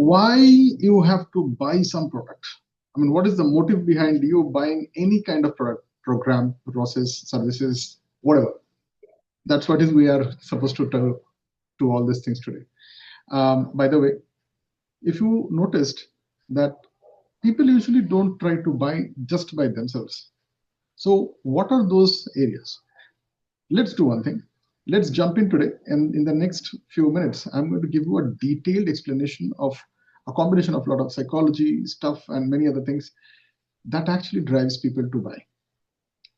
why you have to buy some product. I mean, what is the motive behind you buying any kind of product, program, process, services, whatever? That's what is we are supposed to tell to all these things today. By the way, if you noticed that people usually don't try to buy just by themselves. So what are those areas? Let's do one thing. Let's jump in today, and in the next few minutes, I'm going to give you a detailed explanation of a combination of a lot of psychology stuff and many other things that actually drives people to buy.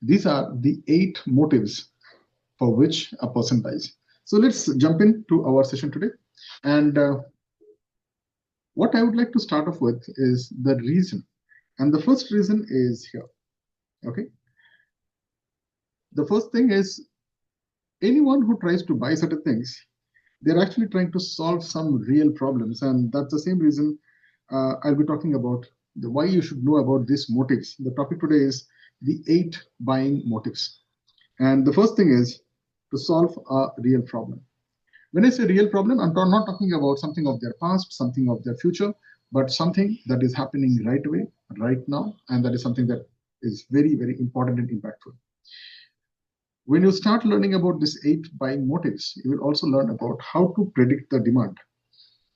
These are the 8 motives for which a person buys. So let's jump into our session today. And what I would like to start off with is the reason. And the first reason is here. Okay. The first thing is anyone who tries to buy certain things, they're actually trying to solve some real problems. And that's the same reason I'll be talking about the why you should know about these motives. The topic today is the 8 buying motives. And the first thing is to solve a real problem. When I say real problem, I'm not talking about something of their past, something of their future, but something that is happening right away, right now, and that is something that is very, very important and impactful. When you start learning about these 8 buying motives, you will also learn about how to predict the demand.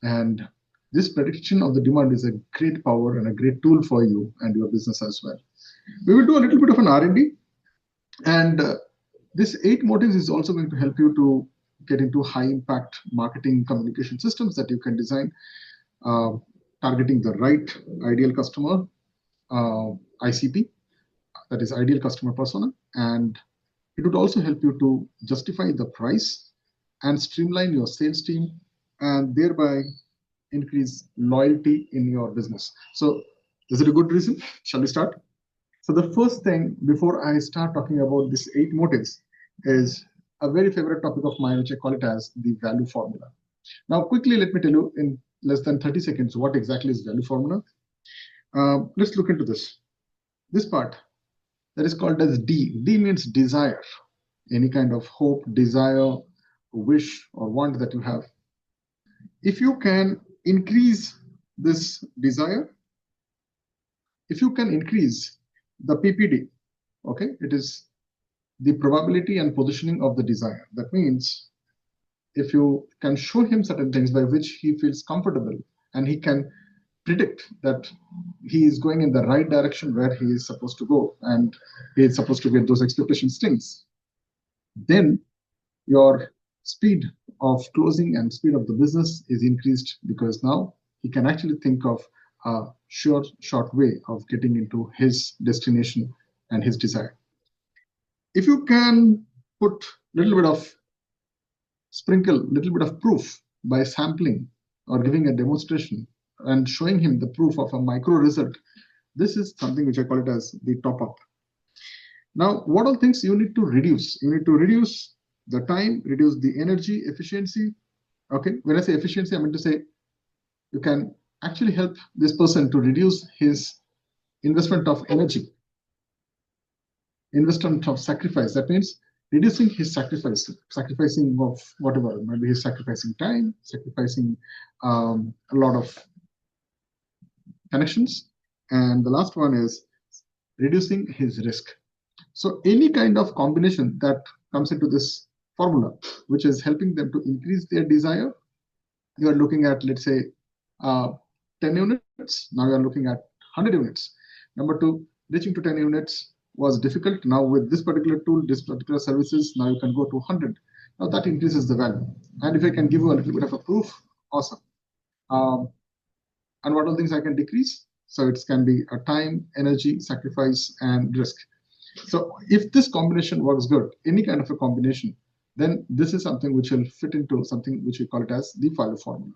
And this prediction of the demand is a great power and a great tool for you and your business as well. We will do a little bit of an R&D, and this 8 motives is also going to help you to get into high impact marketing communication systems that you can design, targeting the right ideal customer, ICP, that is ideal customer persona, and it would also help you to justify the price and streamline your sales team and thereby increase loyalty in your business. So is it a good reason? Shall we start? So the first thing before I start talking about these 8 motives is a very favorite topic of mine, which I call it as the value formula. Now, quickly, let me tell you in less than 30 seconds what exactly is value formula. Let's look into this. This part that is called as D. D means desire, any kind of hope, desire, wish, or want that you have. If you can increase this desire, if you can increase the PPD, okay, it is the probability and positioning of the desire. That means if you can show him certain things by which he feels comfortable and he can predict that he is going in the right direction where he is supposed to go and he is supposed to get those expectation stings, then your speed of closing and speed of the business is increased, because now he can actually think of a short way of getting into his destination and his desire. If you can put a little bit of proof by sampling or giving a demonstration and showing him the proof of a micro result, this is something which I call it as the top up. Now, what all things you need to reduce? You need to reduce the time, reduce the energy, efficiency. Okay, when I say efficiency, I mean to say you can actually help this person to reduce his investment of energy, investment of sacrifice. That means reducing his sacrificing of whatever. Maybe he's sacrificing time, sacrificing a lot of connections. And the last one is reducing his risk. So any kind of combination that comes into this formula, which is helping them to increase their desire, you are looking at, let's say, 10 units. Now you are looking at 100 units. Number 2, reaching to 10 units was difficult. Now with this particular tool, this particular services, now you can go to 100. Now that increases the value. And if I can give you a little bit of a proof, awesome. And what all things I can decrease? So it can be a time, energy, sacrifice, and risk. So if this combination works good, any kind of a combination, then this is something which will fit into something which we call it as the value formula.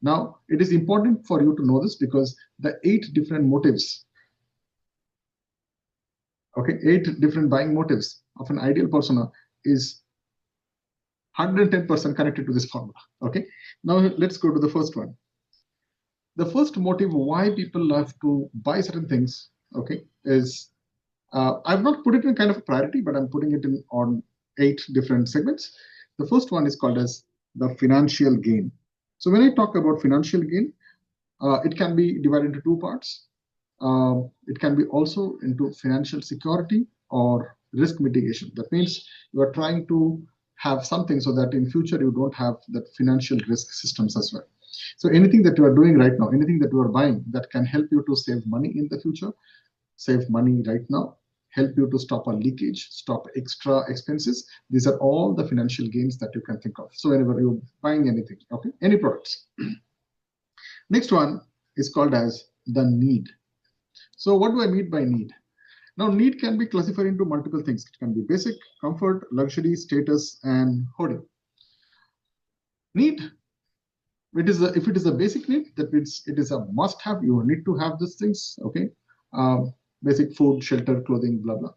Now, it is important for you to know this because the 8 different motives, okay, 8 different buying motives of an ideal persona is 110% connected to this formula. Okay, now let's go to the first one. The first motive why people love to buy certain things, okay, is I've not put it in kind of a priority, but I'm putting it in on 8 different segments. The first one is called as the financial gain. So when I talk about financial gain, It can be divided into two parts. It can be also into financial security or risk mitigation. That means you are trying to have something so that in future you don't have that financial risk systems as well. So anything that you are doing right now, anything that you are buying that can help you to save money in the future, save money right now, help you to stop a leakage, stop extra expenses. These are all the financial gains that you can think of. So whenever you're buying anything, okay, any products. Next one is called as the need. So what do I mean by need? Now, need can be classified into multiple things. It can be basic, comfort, luxury, status, and hoarding. Need, if it is a basic need, that means it is a must-have. You need to have these things, okay? Basic food, shelter, clothing, blah, blah.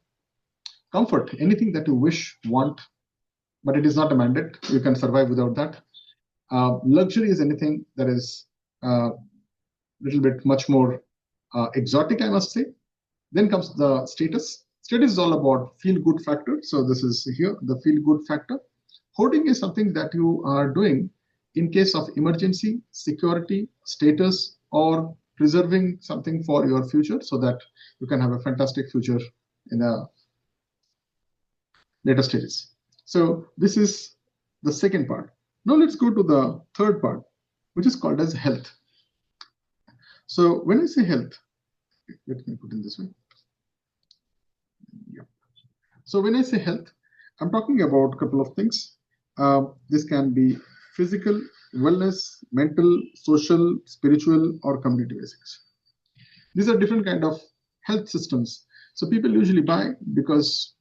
Comfort, anything that you wish, want, but it is not a mandate. You can survive without that. Luxury is anything that is a little bit much more exotic, I must say. Then comes the status. Status is all about feel-good factor. So this is here, the feel-good factor. Hoarding is something that you are doing in case of emergency, security, status, or preserving something for your future so that you can have a fantastic future in the later stages. So this is the second part. Now let's go to the third part, which is called as health. So when I say health, let me put in this way. Yeah. So when I say health, I'm talking about a couple of things. This can be physical, wellness, mental, social, spiritual, or community basics. These are different kind of health systems. So people usually buy because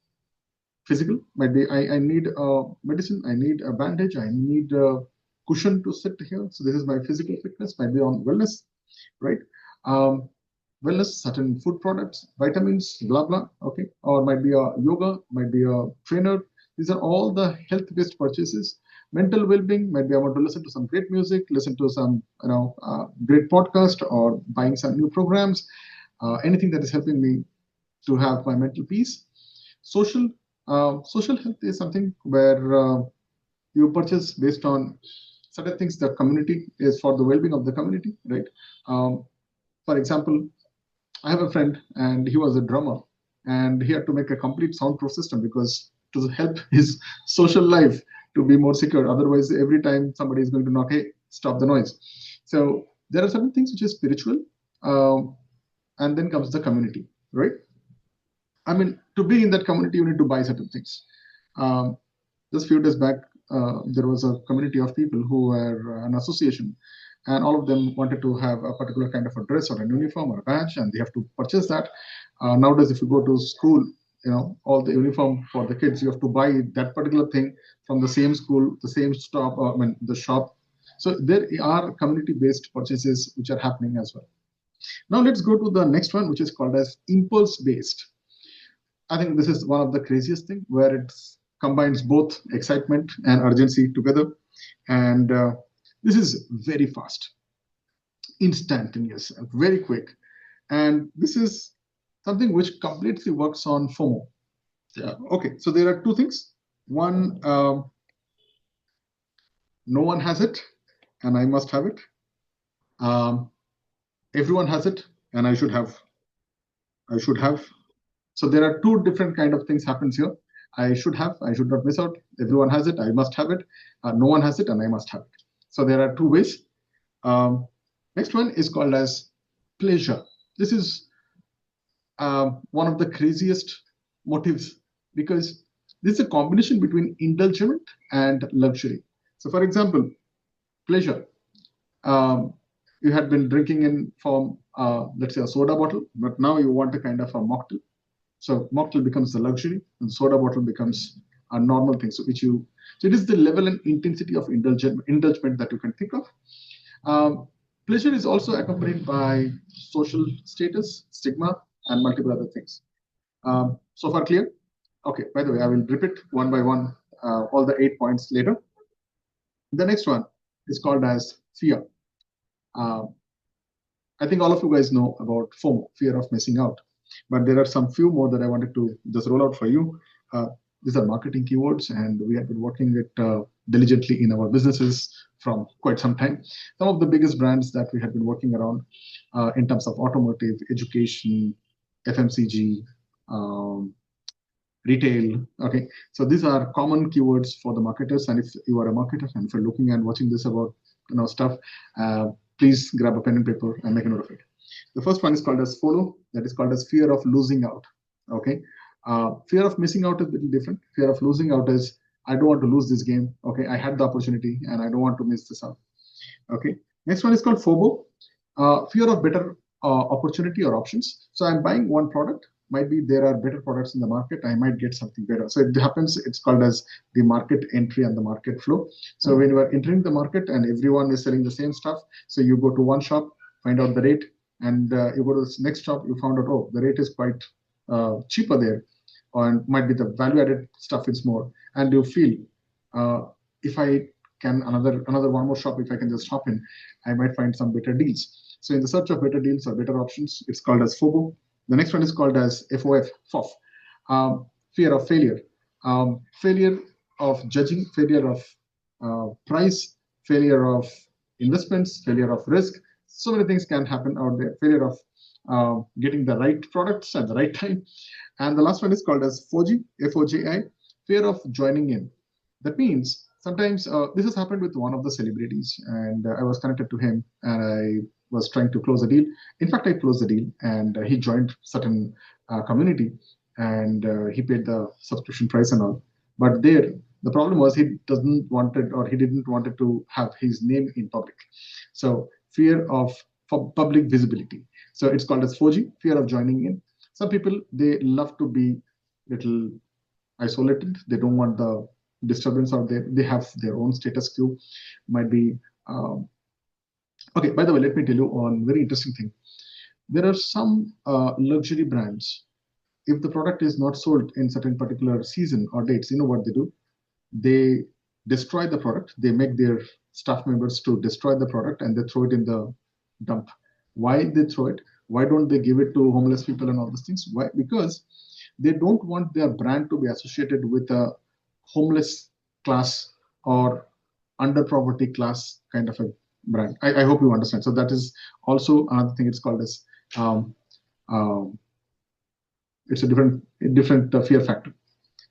physical might be, I need a medicine, I need a bandage, I need a cushion to sit here. So this is my physical fitness, might be on wellness, right? Wellness, certain food products, vitamins, blah, blah, okay? Or might be a yoga, might be a trainer. These are all the health-based purchases. Mental well-being, might be I want to listen to some great music, listen to some great podcast, or buying some new programs, anything that is helping me to have my mental peace. Social health is something where you purchase based on certain things. The community is for the well-being of the community, right? For example, I have a friend and he was a drummer and he had to make a complete soundproof system because to help his social life to be more secure. Otherwise, every time somebody is going to knock, hey, stop the noise. So there are certain things which is spiritual, and then comes the community, right? I mean, to be in that community, you need to buy certain things. Just a few days back, there was a community of people who were an association, and all of them wanted to have a particular kind of a dress or a uniform or a badge, and they have to purchase that. Nowadays, if you go to school, all the uniform for the kids, you have to buy that particular thing from the same school, the same stop, the shop. So there are community-based purchases which are happening as well. Now let's go to the next one, which is called as impulse-based. I think this is one of the craziest thing where it combines both excitement and urgency together. And this is very fast, instantaneous, very quick. And this is something which completely works on FOMO. Yeah. Okay, so there are two things. One, no one has it, and I must have it. Everyone has it, and I should have. So there are two different kind of things happens here. I should not miss out. Everyone has it, I must have it. No one has it, and I must have it. So there are two ways. Next one is called as pleasure. This is one of the craziest motives because this is a combination between indulgence and luxury. So for example, pleasure. You had been drinking in from, let's say, a soda bottle, but now you want a kind of a mocktail. So mocktail becomes the luxury, and soda bottle becomes a normal thing. So it is the level and intensity of indulgence that you can think of. Pleasure is also accompanied by social status, stigma, and multiple other things. So far clear? Okay, by the way, I will repeat one by one all the 8 points later. The next one is called as fear. I think all of you guys know about FOMO, fear of missing out. But there are some few more that I wanted to just roll out for you. These are marketing keywords, and we have been working with diligently in our businesses from quite some time. Some of the biggest brands that we had been working around in terms of automotive, education, FMCG, retail. Okay, so these are common keywords for the marketers. And if you are a marketer and if you're looking and watching this about stuff, please grab a pen and paper and make a note of it. The first one is called as FOLO. That is called as fear of losing out. Okay, fear of missing out is a little different. Fear of losing out is I don't want to lose this game. Okay, I had the opportunity and I don't want to miss this out. Okay, next one is called FOBO. Fear of better opportunity or options. So I'm buying one product. Might be there are better products in the market. I might get something better. So it happens. It's called as the market entry and the market flow. So when you are entering the market and everyone is selling the same stuff, so you go to one shop, find out the rate, and you go to the next shop, you found out, oh, the rate is quite cheaper there, or might be the value-added stuff is more, and you feel if I can another one more shop, if I can just shop in, I might find some better deals. So in the search of better deals or better options, it's called as FOBO. The next one is called as FOF, fear of failure, failure of judging, failure of price, failure of investments, failure of risk. So many things can happen out there. Failure of getting the right products at the right time. And the last one is called as FOJI, F-O-J-I, fear of joining in. That means sometimes this has happened with one of the celebrities, and I was connected to him and I was trying to close a deal. In fact, I closed the deal and he joined certain community and he paid the subscription price and all. But there, the problem was he didn't wanted to have his name in public. So fear of public visibility. So it's called as FOJI, fear of joining in. Some people, they love to be little isolated. They don't want the disturbance out there. They have their own status quo. Might be okay. By the way, let me tell you one very interesting thing. There are some luxury brands. If the product is not sold in certain particular season or dates, you know what they do? They destroy the product. They make their staff members to destroy the product and they throw it in the dump. Why they throw it? Why don't they give it to homeless people and all those things? Why? Because they don't want their brand to be associated with a homeless class or under poverty class kind of a brand. I hope you understand. So that is also another thing. It's called as it's a different fear factor.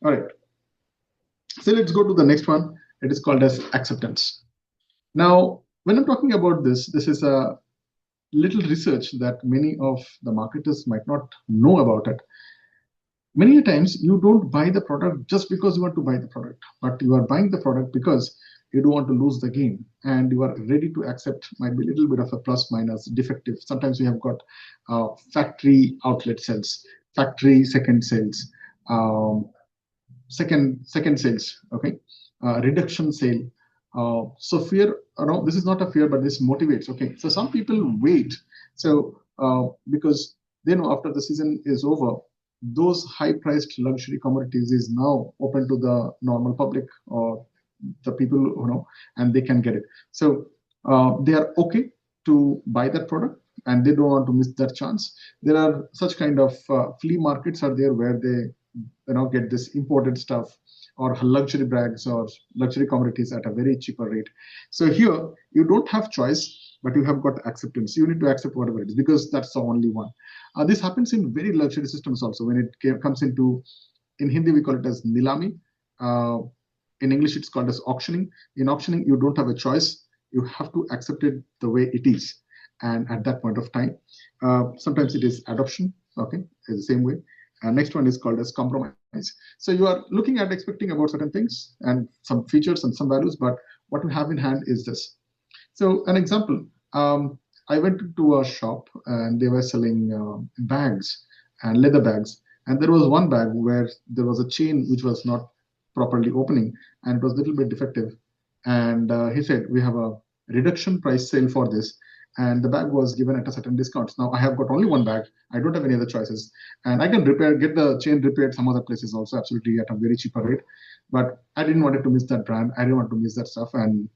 All right. So let's go to the next one. It is called as acceptance. Now, when I'm talking about this is a little research that many of the marketers might not know about it. Many times you don't buy the product just because you want to buy the product, but you are buying the product because you don't want to lose the game and you are ready to accept might be a little bit of a plus minus defective. Sometimes we have got factory outlet sales, factory second sales, second sales, okay, reduction sale. So fear, this is not a fear, but this motivates. Okay, so some people wait. So because they know after the season is over, those high-priced luxury commodities is now open to the normal public or the people who know, and they can get it. So they are okay to buy that product, and they don't want to miss that chance. There are such kind of flea markets are there where they get this imported stuff or luxury bags or luxury commodities at a very cheaper rate. So here you don't have choice, but you have got acceptance. You need to accept whatever it is because that's the only one. This happens in very luxury systems also. When it comes into, in Hindi we call it as nilami. In English it's called as auctioning. In auctioning you don't have a choice. You have to accept it the way it is. And at that point of time, sometimes it is adoption. Okay, it's the same way. Next one is called as compromise. So you are looking at expecting about certain things and some features and some values, but what you have in hand is this. So an example, I went to a shop and they were selling bags and leather bags. And there was one bag where there was a chain which was not properly opening and it was a little bit defective. And he said, we have a reduction price sale for this. And the bag was given at a certain discount. Now I have got only one bag. I don't have any other choices. And I can get the chain repaired some other places also absolutely at a very cheaper rate. But I didn't want to miss that brand. I didn't want to miss that stuff. And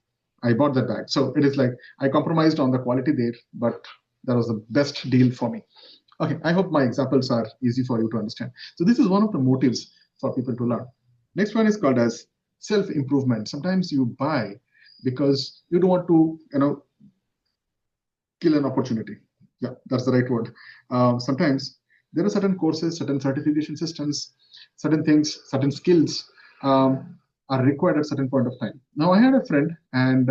I bought that bag. So it is like I compromised on the quality there, but that was the best deal for me. Okay, I hope my examples are easy for you to understand. So this is one of the motives for people to learn. Next one is called as self-improvement. Sometimes you buy because you don't want to, kill an opportunity. Yeah, that's the right word. Sometimes there are certain courses, certain certification systems, certain things, certain skills are required at a certain point of time. Now, I had a friend, and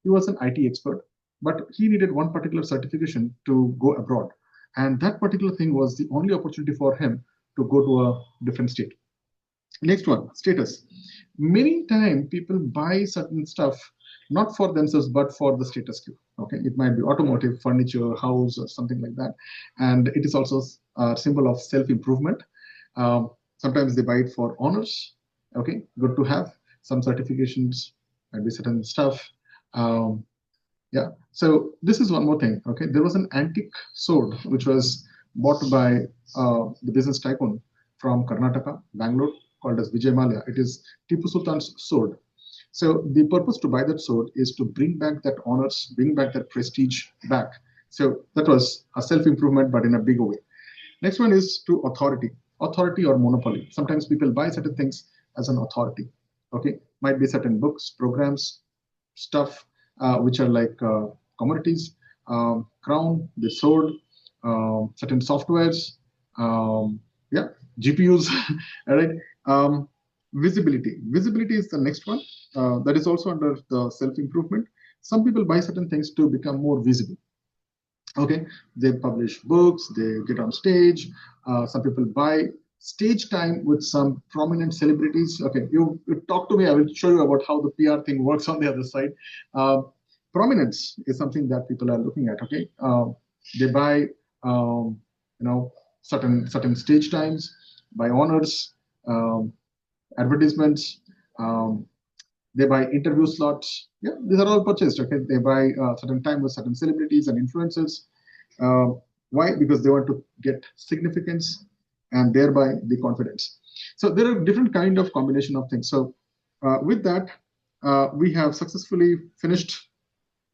he was an IT expert, but he needed one particular certification to go abroad. And that particular thing was the only opportunity for him to go to a different state. Next one, status. Many times people buy certain stuff not for themselves but for the status quo. Okay, it might be automotive, furniture, house, or something like that, and it is also a symbol of self-improvement. Sometimes they buy it for honors. Okay, good to have some certifications, maybe certain stuff. Yeah. So this is one more thing. Okay, there was an antique sword which was bought by the business tycoon from Karnataka, Bangalore, called as Vijay Mallya. It is Tipu Sultan's sword. So the purpose to buy that sword is to bring back that honors, bring back that prestige back. So that was a self-improvement, but in a bigger way. Next one is to authority or monopoly. Sometimes people buy certain things as an authority. Okay, might be certain books, programs, stuff which are like commodities, crown, the sword, certain softwares, yeah, GPUs, all right. Visibility is the next one. That is also under the self-improvement. Some people buy certain things to become more visible. Okay, they publish books, they get on stage. Some people buy stage time with some prominent celebrities. Okay, you talk to me, I will show you about how the PR thing works on the other side. Prominence is something that people are looking at. Okay, they buy certain stage times, buy honors, advertisements, they buy interview slots. Yeah, these are all purchased. Okay, they buy certain time with certain celebrities and influencers. Why? Because they want to get significance and thereby the confidence. So there are different kind of combination of things. So with that, we have successfully finished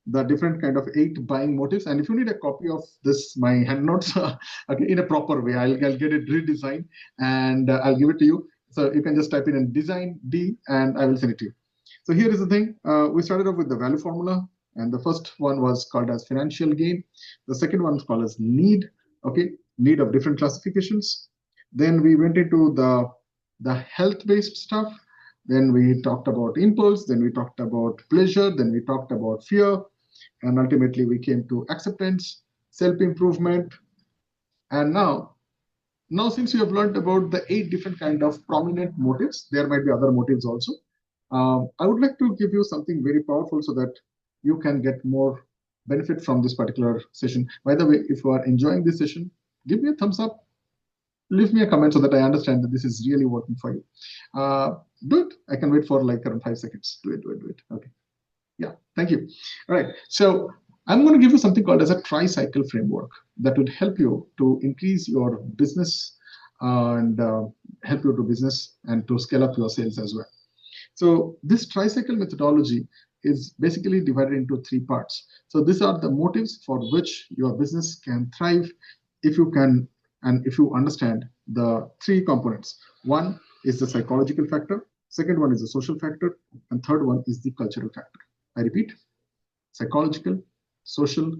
the different kind of 8 buying motives. And if you need a copy of this, my hand notes, okay, in a proper way, I'll get it redesigned and I'll give it to you. So you can just type in design D and I will send it to you. So here is the thing. We started off with the value formula, and the first one was called as financial gain. The second one is called as need. Okay, need of different classifications. Then we went into the health-based stuff. Then we talked about impulse. Then we talked about pleasure. Then we talked about fear, and ultimately we came to acceptance, self-improvement, and now since you have learned about the 8 different kind of prominent motives, there might be other motives also. I would like to give you something very powerful so that you can get more benefit from this particular session. By the way, if you are enjoying this session, give me a thumbs up, leave me a comment so that I understand that this is really working for you. Do it. I can wait for like around 5 seconds. Do it. Okay. Yeah, thank you. All right. So I'm going to give you something called as a tri-cycle framework that would help you to increase your business and help you to business and to scale up your sales as well. So this tri-cycle methodology is basically divided into 3 parts. So these are the motives for which your business can thrive if you can and if you understand the 3 components. One is the psychological factor, second one is the social factor, and third one is the cultural factor. I repeat, psychological, social,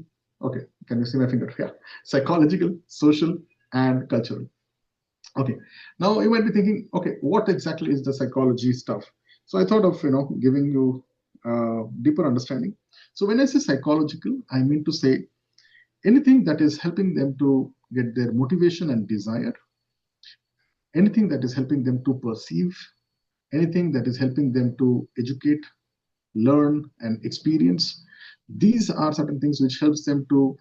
okay, can you see my finger? Yeah, psychological, social, and cultural. Okay, now you might be thinking, okay, what exactly is the psychology stuff? So I thought of giving you deeper understanding. So when I say psychological, I mean to say anything that is helping them to get their motivation and desire, anything that is helping them to perceive, anything that is helping them to educate, learn, and experience. These are certain things which helps them to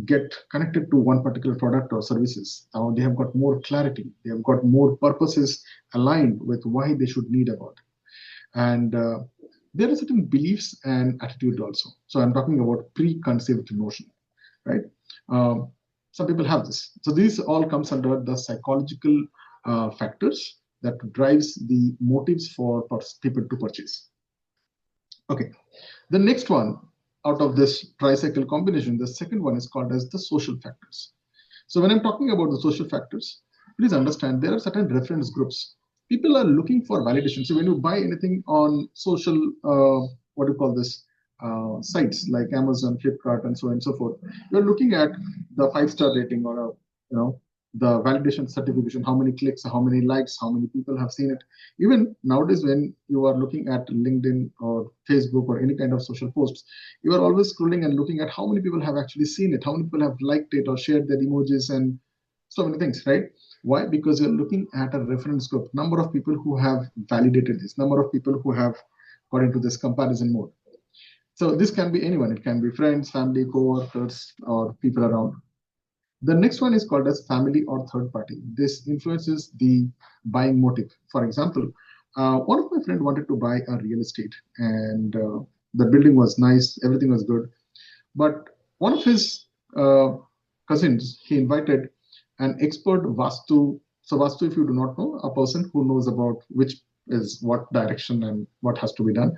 get connected to one particular product or services. Now they have got more clarity, they have got more purposes aligned with why they should need about it. And there are certain beliefs and attitude also. So I'm talking about preconceived notion, right? Some people have this. So these all comes under the psychological factors that drives the motives for people to purchase. Okay, the next one out of this tricycle combination, the second one is called as the social factors. So when I'm talking about the social factors, please understand there are certain reference groups people are looking for validation. So when you buy anything on social, what do you call this, sites like Amazon, Flipkart, and so on and so forth, you're looking at the 5-star rating or the validation certification, how many clicks, how many likes, how many people have seen it. Even nowadays, when you are looking at LinkedIn or Facebook or any kind of social posts, you are always scrolling and looking at how many people have actually seen it, how many people have liked it or shared their emojis and so many things, right? Why? Because you're looking at a reference group, number of people who have validated this, number of people who have got into this comparison mode. So this can be anyone. It can be friends, family, co-workers, or people around. The next one is called as family or third party. This influences the buying motive. For example, one of my friends wanted to buy a real estate, and the building was nice, everything was good. But one of his cousins, he invited an expert Vastu. So Vastu, if you do not know, a person who knows about which is what direction and what has to be done.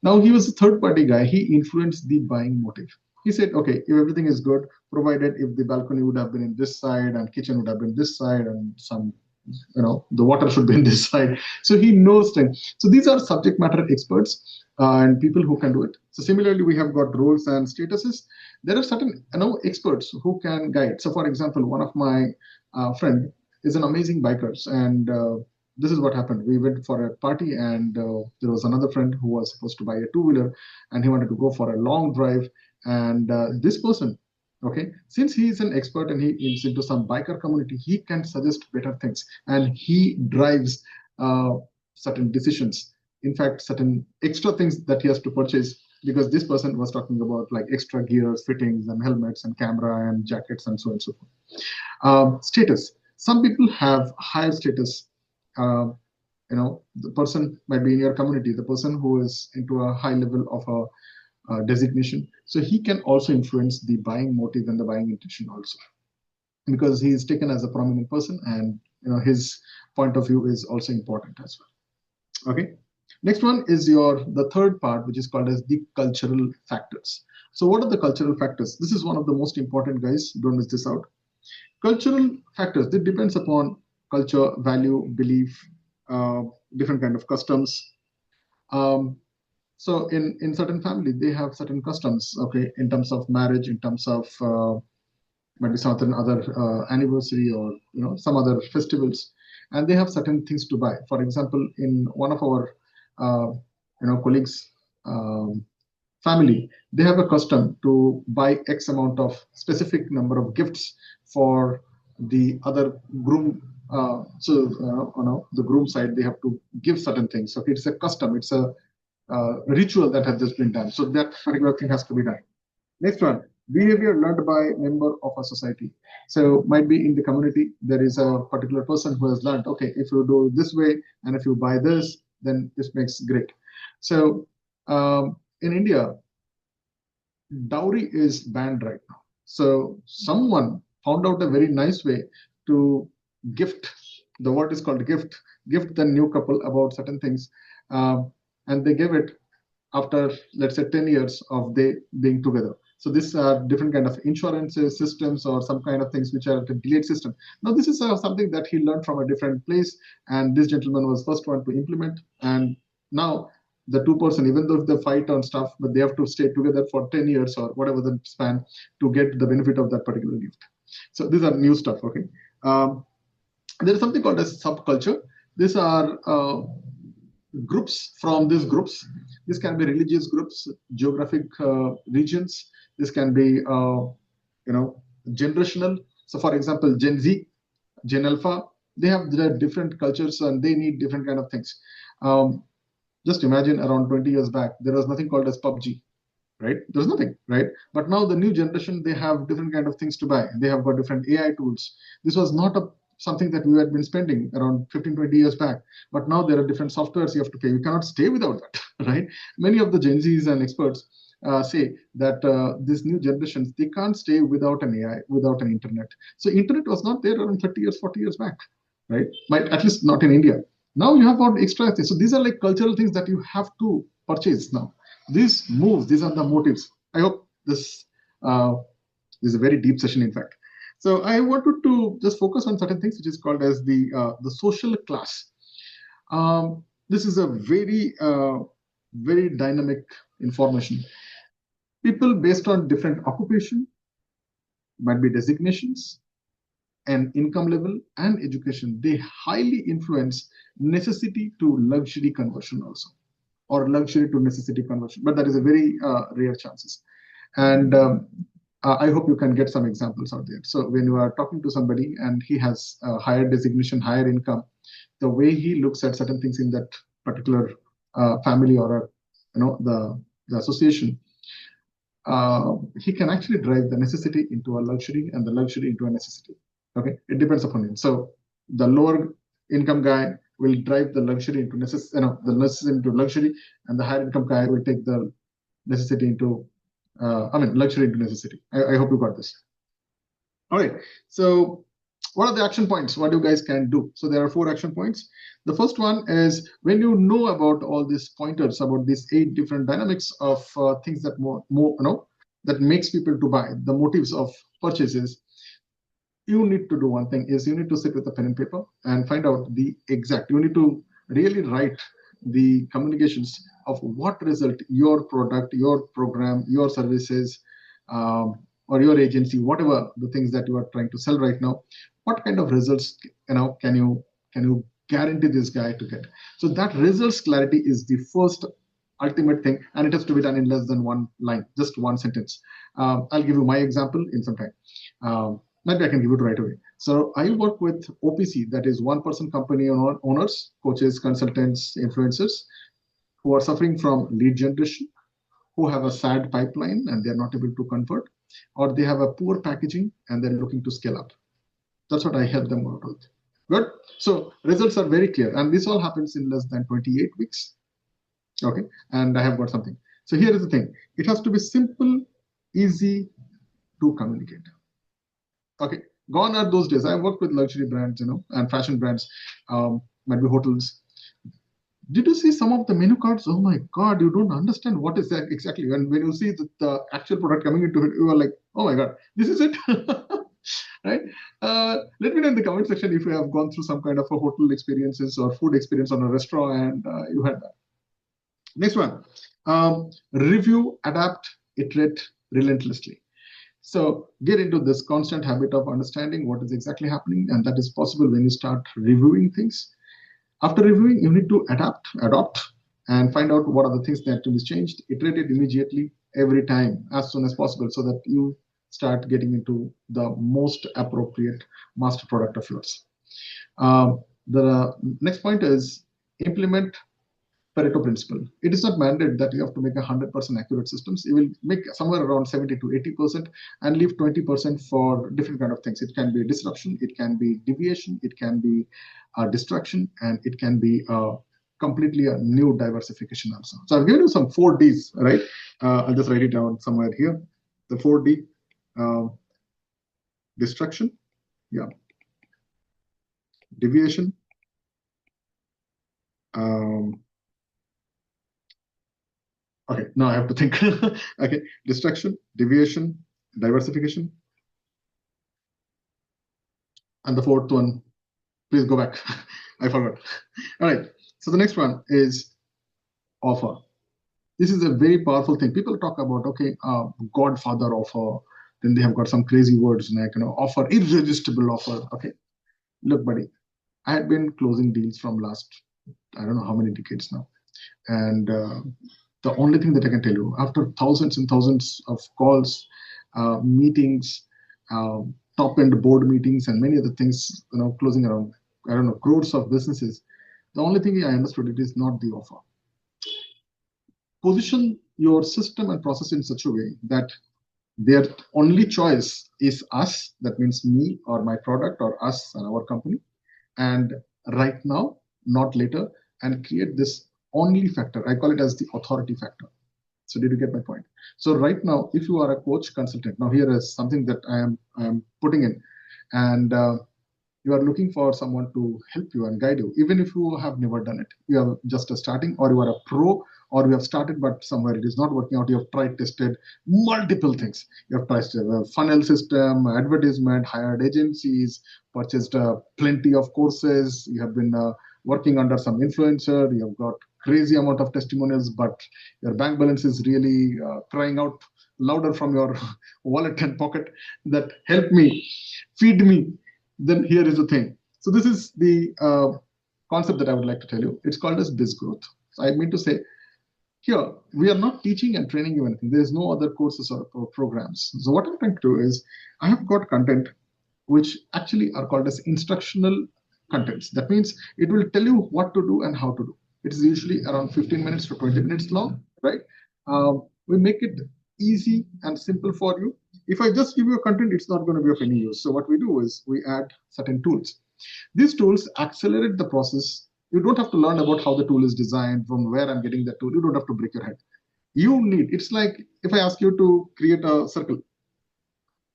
Now he was a third party guy. He influenced the buying motive. He said, okay, if everything is good, provided if the balcony would have been in this side and kitchen would have been this side and some, the water should be in this side. So he knows things. So these are subject matter experts and people who can do it. So similarly, we have got roles and statuses. There are certain experts who can guide. So for example, one of my friend is an amazing biker, and this is what happened. We went for a party, and there was another friend who was supposed to buy a two-wheeler, and he wanted to go for a long drive. And this person, okay, since he is an expert and he is into some biker community, he can suggest better things, and he drives certain decisions. In fact, certain extra things that he has to purchase, because this person was talking about like extra gears, fittings, and helmets, and camera, and jackets, and so on and so forth. Status. Some people have higher status. The person might be in your community, the person who is into a high level of a designation. So he can also influence the buying motive and the buying intention also, because he is taken as a prominent person, and his point of view is also important as well. Okay. Next one is the third part, which is called as the cultural factors. So what are the cultural factors? This is one of the most important, guys. Don't miss this out. Cultural factors, it depends upon culture, value, belief, different kind of customs. So in certain family, they have certain customs, okay, in terms of marriage, in terms of maybe certain other anniversary or some other festivals, and they have certain things to buy. For example, in one of our colleagues' family, they have a custom to buy X amount of specific number of gifts for the other groom. The groom side, they have to give certain things. Okay, it's a custom, it's a ritual that has just been done. So that particular thing has to be done. Next one, behavior learned by member of a society. So might be in the community, there is a particular person who has learned, okay, if you do this way and if you buy this, then this makes great. So in India, dowry is banned right now. So someone found out a very nice way to gift, the word is called gift the new couple about certain things, and they give it after, let's say, 10 years of they being together. So these are different kind of insurance systems or some kind of things which are the delayed system. Now this is something that he learned from a different place, and this gentleman was first one to implement. And now the two-person, even though they fight on stuff, but they have to stay together for 10 years or whatever the span to get the benefit of that particular gift. So these are new stuff, okay? There is something called as subculture. These are groups from these groups. This can be religious groups, geographic regions. This can be, generational. So for example, Gen Z, Gen Alpha, they have their different cultures and they need different kind of things. Just imagine around 20 years back, there was nothing called as PUBG, right? There's nothing, right? But now the new generation, they have different kind of things to buy. They have got different AI tools. This was not something that we had been spending around 15, 20 years back. But now there are different softwares you have to pay. You cannot stay without that, right? Many of the Gen Zs and experts say that this new generations, they can't stay without an AI, without an internet. So internet was not there around 30 years, 40 years back, right? At least not in India. Now you have got extra things. So these are like cultural things that you have to purchase now. These moves, these are the motives. I hope this is a very deep session, in fact. So I wanted to just focus on certain things, which is called as the social class. This is a very, very dynamic information. People based on different occupation, might be designations, and income level and education, they highly influence necessity to luxury conversion also, or luxury to necessity conversion. But that is a very rare chances. And I hope you can get some examples out there. So when you are talking to somebody and he has a higher designation, higher income, the way he looks at certain things in that particular family or the association, he can actually drive the necessity into a luxury and the luxury into a necessity. Okay, it depends upon him. So the lower income guy will drive the luxury into necessity, the necessity into luxury, and the higher income guy will take the necessity into, luxury into necessity. I hope you got this. All right. So what are the action points? What you guys can do? So there are 4 action points. The first one is, when you know about all these pointers, about these 8 different dynamics of things that that makes people to buy, the motives of purchases, you need to do one thing, is you need to sit with a pen and paper and find out the exact, you need to really write the communications of what result your product, your program, your services, or your agency, whatever the things that you are trying to sell right now, what kind of results can you guarantee this guy to get. So that results clarity is the first ultimate thing, and it has to be done in less than 1 line, just 1 sentence. I'll give you my example in some time. Maybe I can give it right away. So I work with OPC, that is 1-person company owners, coaches, consultants, influencers, who are suffering from lead generation, who have a sad pipeline and they're not able to convert, or they have a poor packaging and they're looking to scale up. That's what I help them out with. Good. So results are very clear, and this all happens in less than 28 weeks. Okay. And I have got something. So here is the thing. It has to be simple, easy to communicate. Okay. Gone are those days. I worked with luxury brands, and fashion brands, might be hotels. Did you see some of the menu cards? Oh my God, you don't understand what is that exactly. And when you see the actual product coming into it, you are like, oh my God, this is it. Right? Let me know in the comment section if you have gone through some kind of a hotel experiences or food experience on a restaurant and you had that. Next one, review, adapt, iterate relentlessly. So get into this constant habit of understanding what is exactly happening, and that is possible when you start reviewing things. After reviewing, you need to adopt, and find out what are the things that have to be changed. Iterate it immediately, every time, as soon as possible, so that you start getting into the most appropriate master product of yours. The next point is implement Pareto principle. It is not mandated that you have to make 100% accurate systems. You will make somewhere around 70 to 80% and leave 20% for different kind of things. It can be disruption, it can be deviation, it can be distraction, and it can be completely a new diversification also. So I've given you some 4 Ds, right? I'll just write it down somewhere here. The 4D, distraction, yeah, deviation, okay, now I have to think. Okay, distraction, deviation, diversification. And the 4th one, please go back. I forgot. All right, so the next one is offer. This is a very powerful thing. People talk about, okay, Godfather offer, then they have got some crazy words like, offer, irresistible offer. Okay, look, buddy, I had been closing deals from last, I don't know how many decades now. And the only thing that I can tell you, after thousands and thousands of calls, meetings, top-end board meetings, and many other things, closing around, I don't know, crores of businesses, the only thing I understood, it is not the offer. Position your system and process in such a way that their only choice is us, that means me or my product or us and our company, and right now, not later, and create this only factor. I call it as the authority factor. So did you get my point? So right now, if you are a coach consultant, now here is something that I am putting in, and you are looking for someone to help you and guide you, even if you have never done it. You are just starting, or you are a pro, or you have started, but somewhere it is not working out. You have tried, tested multiple things. You have tried a funnel system, advertisement, hired agencies, purchased plenty of courses. You have been working under some influencer, you've got crazy amount of testimonials, but your bank balance is really crying out louder from your wallet and pocket that help me, feed me, then here is the thing. So this is the concept that I would like to tell you. It's called as biz growth. So I mean to say, here, we are not teaching and training you anything. There is no other courses or programs. So what I'm trying to do is, I have got content which actually are called as instructional contents. That means it will tell you what to do and how to do. It is usually around 15 minutes to 20 minutes long, right? We make it easy and simple for you. If I just give you a content, it's not going to be of any use. So what we do is we add certain tools. These tools accelerate the process. You don't have to learn about how the tool is designed, from where I'm getting the tool. You don't have to break your head. It's like if I ask you to create a circle.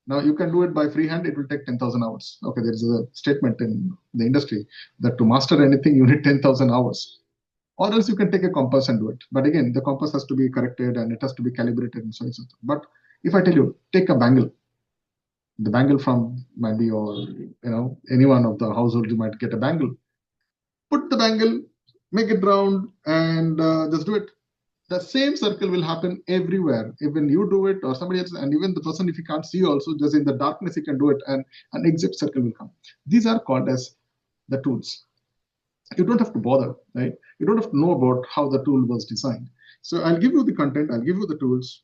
Now you can do it by freehand, it will take 10,000 hours. Okay, there is a statement in the industry that to master anything, you need 10,000 hours. Or else you can take a compass and do it. But again, the compass has to be corrected and it has to be calibrated and so on and so forth. But if I tell you, take a bangle, the bangle from maybe, or any one of the household, you might get a bangle. Put the bangle, make it round, and just do it. The same circle will happen everywhere. Even you do it or somebody else, and even the person, if he can't see also, just in the darkness, he can do it, and an exact circle will come. These are called as the tools. You don't have to bother, right? You don't have to know about how the tool was designed. So I'll give you the content, I'll give you the tools.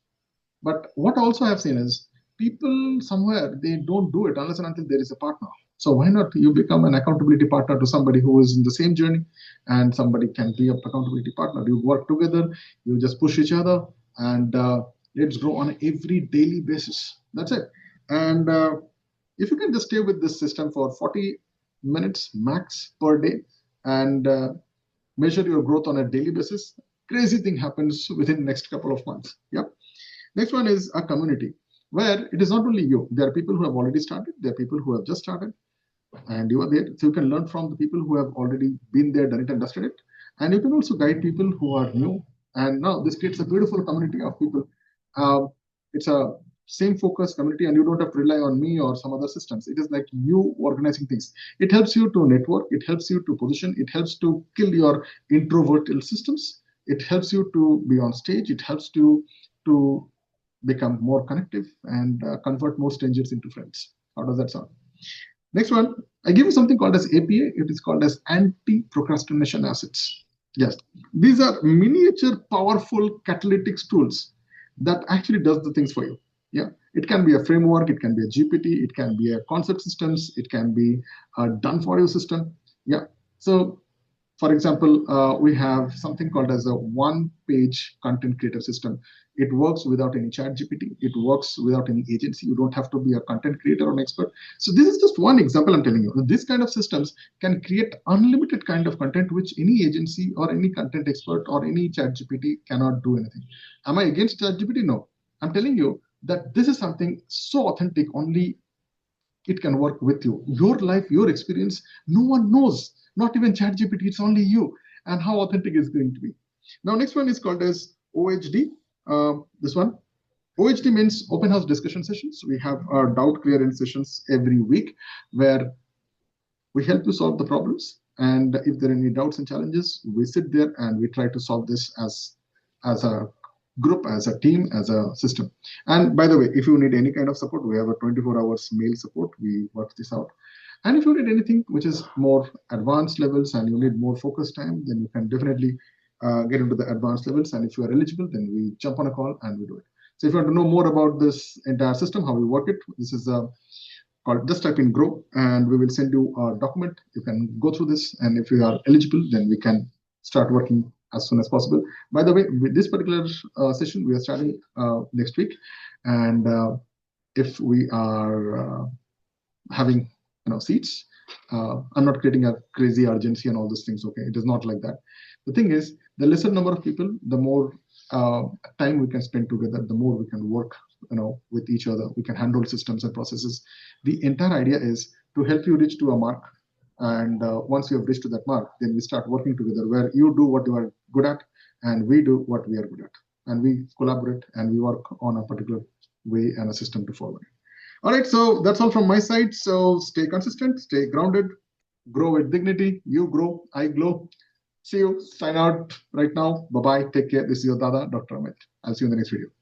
But what also I've seen is people somewhere, they don't do it unless and until there is a partner. So why not you become an accountability partner to somebody who is in the same journey, and somebody can be an accountability partner. You work together, you just push each other, and let's grow on every daily basis. That's it. And if you can just stay with this system for 40 minutes max per day and measure your growth on a daily basis, crazy thing happens within the next couple of months. Yep. Next one is a community where it is not only you. There are people who have already started. There are people who have just started. And you are there. So you can learn from the people who have already been there, done it, and dusted it. And you can also guide people who are new. And now this creates a beautiful community of people. It's a same focus community, and you don't have to rely on me or some other systems. It is like you organizing things. It helps you to network. It helps you to position. It helps to kill your introverted systems. It helps you to be on stage. It helps you to become more connective and convert more strangers into friends. How does that sound? Next one, I give you something called as APA. It is called as anti-procrastination assets. Yes, these are miniature, powerful catalytic tools that actually does the things for you. Yeah, it can be a framework, it can be a GPT, it can be a concept systems, it can be a done for you system. Yeah, so for example, we have something called as a one-page content creator system. It works without any chat GPT. It works without any agency. You don't have to be a content creator or an expert. So this is just one example I'm telling you. This kind of systems can create unlimited kind of content which any agency or any content expert or any chat GPT cannot do anything. Am I against chat GPT? No. I'm telling you that this is something so authentic, only it can work with you. Your life, your experience, no one knows. Not even ChatGPT, it's only you, and how authentic it's going to be. Now, next one is called as OHD. This one, OHD means open house discussion sessions. We have our doubt clearance sessions every week where we help you solve the problems. And if there are any doubts and challenges, we sit there and we try to solve this as a group, as a team, as a system. And by the way, if you need any kind of support, we have a 24 hours mail support. We work this out. And if you need anything which is more advanced levels and you need more focus time, then you can definitely get into the advanced levels. And if you are eligible, then we jump on a call and we do it. So if you want to know more about this entire system, how we work it, this is called, just type in grow and we will send you a document. You can go through this, and if you are eligible, then we can start working as soon as possible. By the way, with this particular session, we are starting next week. And if we are having seats, I'm not creating a crazy urgency and all those things. Okay, it is not like that. The thing is, the lesser number of people, the more time we can spend together, the more we can work with each other. We can handle systems and processes. The entire idea is to help you reach to a mark, and once you have reached to that mark, then we start working together where you do what you are good at and we do what we are good at, and we collaborate and we work on a particular way and a system to follow. All right, so that's all from my side. So stay consistent, stay grounded, Grow with dignity. You grow, I glow. See you. Sign out right now. Bye bye. Take care. This is your Dada, Dr. Amit. I'll see you in the next video.